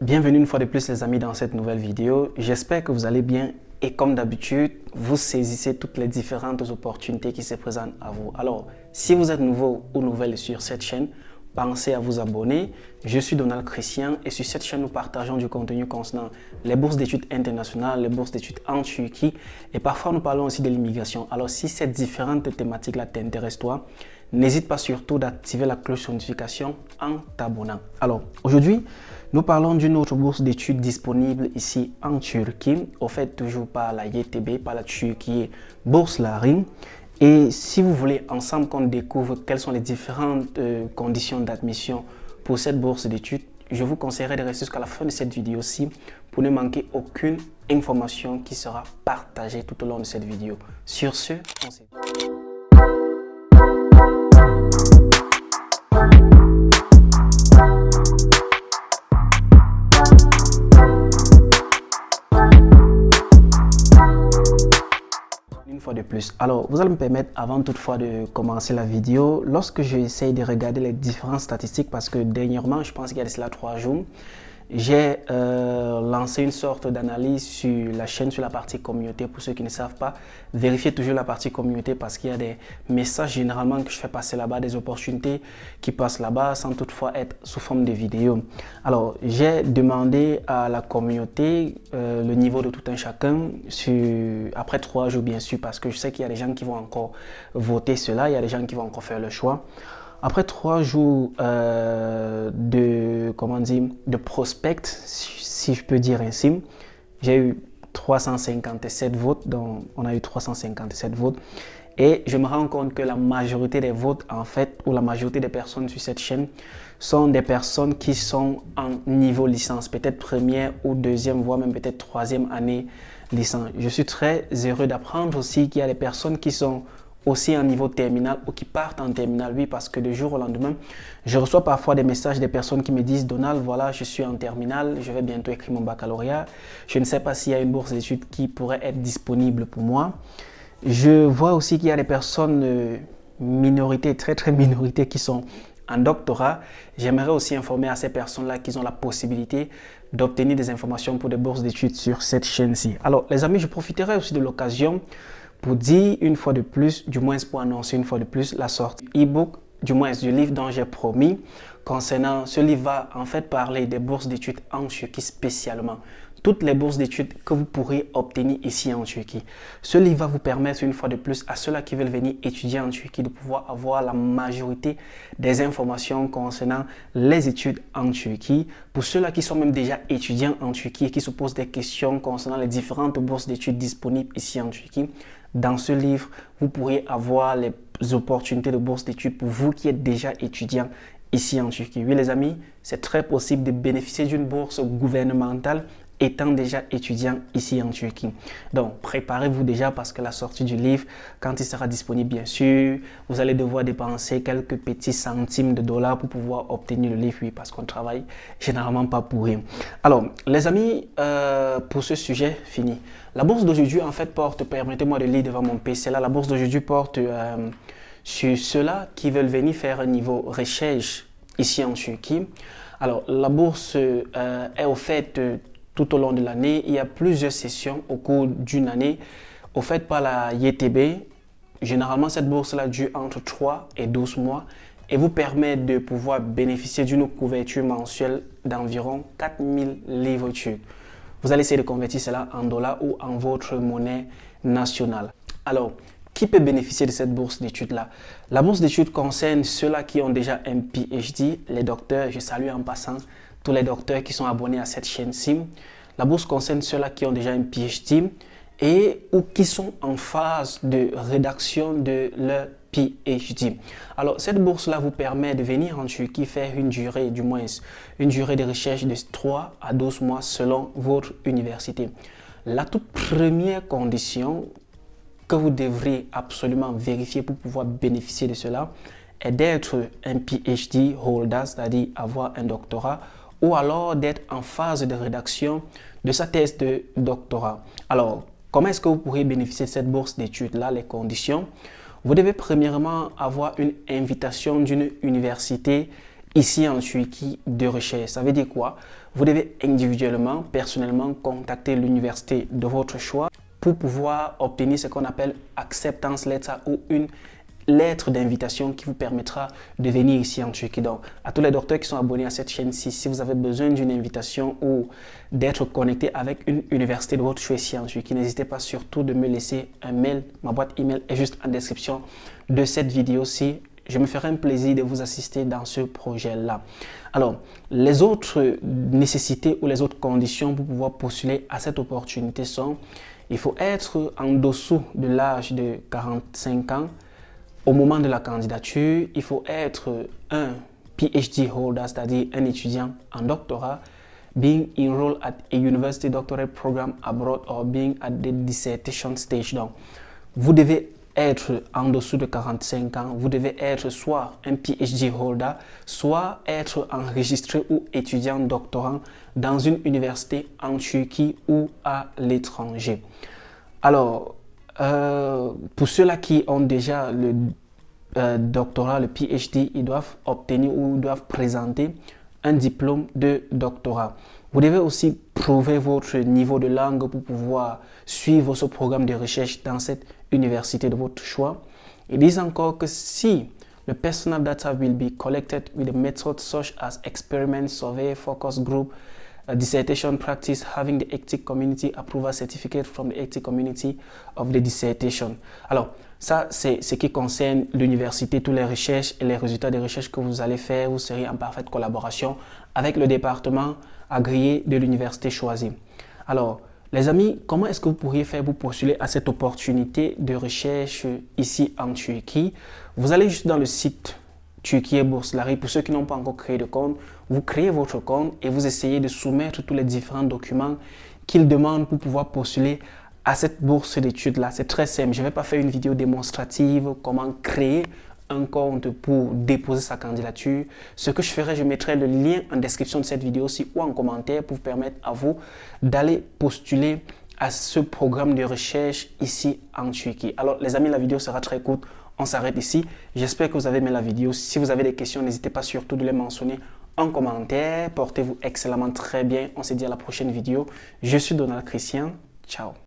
Bienvenue une fois de plus les amis dans cette nouvelle vidéo. J'espère que vous allez bien et comme d'habitude, vous saisissez toutes les différentes opportunités qui se présentent à vous. Alors, si vous êtes nouveau ou nouvelle sur cette chaîne, pensez à vous abonner. Je suis Donald Christian et sur cette chaîne, nous partageons du contenu concernant les bourses d'études internationales, les bourses d'études en Turquie et parfois nous parlons aussi de l'immigration. Alors, si ces différentes thématiques-là t'intéressent toi, n'hésite pas surtout d'activer la cloche de notification en t'abonnant. Alors, aujourd'hui, nous parlons d'une autre bourse d'études disponible ici en Turquie, au fait toujours par la YTB, par la Turquie Bourse Larin. Et si vous voulez ensemble qu'on découvre quelles sont les différentes conditions d'admission pour cette bourse d'études, je vous conseillerais de rester jusqu'à la fin de cette vidéo-ci pour ne manquer aucune information qui sera partagée tout au long de cette vidéo. Sur ce, on se dit. Fois de plus. Alors, vous allez me permettre, avant toutefois de commencer la vidéo, lorsque j'essaye de regarder les différentes statistiques, parce que dernièrement, je pense qu'il y a de cela 3 jours, j'ai lancé une sorte d'analyse sur la chaîne, sur la partie communauté. Pour ceux qui ne savent pas, vérifiez toujours la partie communauté parce qu'il y a des messages généralement que je fais passer là-bas, des opportunités qui passent là-bas sans toutefois être sous forme de vidéo. Alors, j'ai demandé à la communauté le niveau de tout un chacun après 3 jours bien sûr, parce que je sais qu'il y a des gens qui vont encore voter cela, il y a des gens qui vont encore faire le choix. Après 3 jours de prospect, si je peux dire ainsi, j'ai eu 357 votes, donc on a eu 357 votes. Et je me rends compte que la majorité des votes, en fait, ou la majorité des personnes sur cette chaîne, sont des personnes qui sont en niveau licence, peut-être première ou deuxième, voire même peut-être troisième année licence. Je suis très heureux d'apprendre aussi qu'il y a des personnes qui sont aussi en niveau terminal ou qui partent en terminal, oui, parce que du jour au lendemain, je reçois parfois des messages des personnes qui me disent « Donald, voilà, je suis en terminale, je vais bientôt écrire mon baccalauréat. Je ne sais pas s'il y a une bourse d'études qui pourrait être disponible pour moi. » Je vois aussi qu'il y a des personnes minorités, très minorités qui sont en doctorat. J'aimerais aussi informer à ces personnes-là qu'ils ont la possibilité d'obtenir des informations pour des bourses d'études sur cette chaîne-ci. Alors, les amis, je profiterai aussi de l'occasion pour dire une fois de plus, du moins pour annoncer une fois de plus la sortie e-book, du moins du livre dont j'ai promis. Concernant ce livre va en fait parler des bourses d'études en Turquie spécialement. Toutes les bourses d'études que vous pourrez obtenir ici en Turquie. Ce livre va vous permettre une fois de plus à ceux-là qui veulent venir étudier en Turquie de pouvoir avoir la majorité des informations concernant les études en Turquie. Pour ceux-là qui sont même déjà étudiants en Turquie et qui se posent des questions concernant les différentes bourses d'études disponibles ici en Turquie, dans ce livre, vous pourrez avoir les opportunités de bourse d'études pour vous qui êtes déjà étudiants ici en Turquie. Oui les amis, c'est très possible de bénéficier d'une bourse gouvernementale étant déjà étudiant ici en Turquie. Donc, préparez-vous déjà parce que la sortie du livre, quand il sera disponible, bien sûr, vous allez devoir dépenser quelques petits centimes de dollars pour pouvoir obtenir le livre, oui, parce qu'on travaille généralement pas pour rien. Alors, les amis, pour ce sujet, fini. La bourse d'aujourd'hui, en fait, porte, permettez-moi de lire devant mon PC, là, la bourse d'aujourd'hui porte sur ceux-là qui veulent venir faire un niveau recherche ici en Turquie. Alors, la bourse est offerte tout au long de l'année. Il y a plusieurs sessions au cours d'une année offertes par la YTB. Généralement, cette bourse-là dure entre 3 et 12 mois et vous permet de pouvoir bénéficier d'une couverture mensuelle d'environ 4000 livres turcs. Vous allez essayer de convertir cela en dollars ou en votre monnaie nationale. Alors, qui peut bénéficier de cette bourse d'études-là? La bourse d'études concerne ceux-là qui ont déjà un PhD, les docteurs. Je salue en passant tous les docteurs qui sont abonnés à cette chaîne-ci. La bourse concerne ceux-là qui ont déjà un PhD et ou qui sont en phase de rédaction de leur PhD. Alors, cette bourse-là vous permet de venir en Turquie faire une durée, du moins une durée de recherche de 3 à 12 mois selon votre université. La toute première condition que vous devrez absolument vérifier pour pouvoir bénéficier de cela est d'être un PhD holder, c'est-à-dire avoir un doctorat, ou alors d'être en phase de rédaction de sa thèse de doctorat. Alors, comment est-ce que vous pourrez bénéficier de cette bourse d'études-là? Les conditions. Vous devez premièrement avoir une invitation d'une université ici en Turquie de recherche. Ça veut dire quoi? vous devez individuellement, personnellement, contacter l'université de votre choix pour pouvoir obtenir ce qu'on appelle acceptance letter ou une lettre d'invitation qui vous permettra de venir ici en Turquie. Donc, à tous les docteurs qui sont abonnés à cette chaîne-ci, si vous avez besoin d'une invitation ou d'être connecté avec une université de votre choix ici en Turquie, n'hésitez pas surtout de me laisser un mail. Ma boîte email est juste en description de cette vidéo-ci. Je me ferai un plaisir de vous assister dans ce projet-là. Alors, les autres nécessités ou les autres conditions pour pouvoir postuler à cette opportunité sont: il faut être en dessous de l'âge de 45 ans. Au moment de la candidature, il faut être un PhD holder, c'est-à-dire un étudiant en doctorat, being enrolled at a university doctorate program abroad or being at the dissertation stage. Donc, vous devez être en dessous de 45 ans, vous devez être soit un PhD holder, soit être enregistré ou étudiant doctorant dans une université en Turquie ou à l'étranger. Alors, pour ceux-là qui ont déjà le doctorat, le PhD, ils doivent obtenir ou doivent présenter un diplôme de doctorat. Vous devez aussi prouver votre niveau de langue pour pouvoir suivre ce programme de recherche dans cette université de votre choix. Ils disent encore que si le personal data will be collected with a method such as experiment, survey, focus group, dissertation practice, having the ethics community approval certificate from the ethics community of the dissertation. Alors, ça, c'est ce qui concerne l'université, toutes les recherches et les résultats des recherches que vous allez faire. Vous serez en parfaite collaboration avec le département agréé de l'université choisie. Alors, les amis, comment est-ce que vous pourriez faire pour postuler à cette opportunité de recherche ici en Turquie? Vous allez juste dans le site Turquie Boursalary. Pour ceux qui n'ont pas encore créé de compte, vous créez votre compte et vous essayez de soumettre tous les différents documents qu'ils demandent pour pouvoir postuler à cette bourse d'études-là. C'est très simple. Je ne vais pas faire une vidéo démonstrative comment créer un compte pour déposer sa candidature. Ce que je ferai, je mettrai le lien en description de cette vidéo-ci ou en commentaire pour vous permettre à vous d'aller postuler à ce programme de recherche ici en Turquie. Alors les amis, la vidéo sera très courte. On s'arrête ici. J'espère que vous avez aimé la vidéo. Si vous avez des questions, n'hésitez pas surtout de les mentionner en commentaire. Portez-vous excellemment très bien. On se dit à la prochaine vidéo. Je suis Donald Christian. Ciao.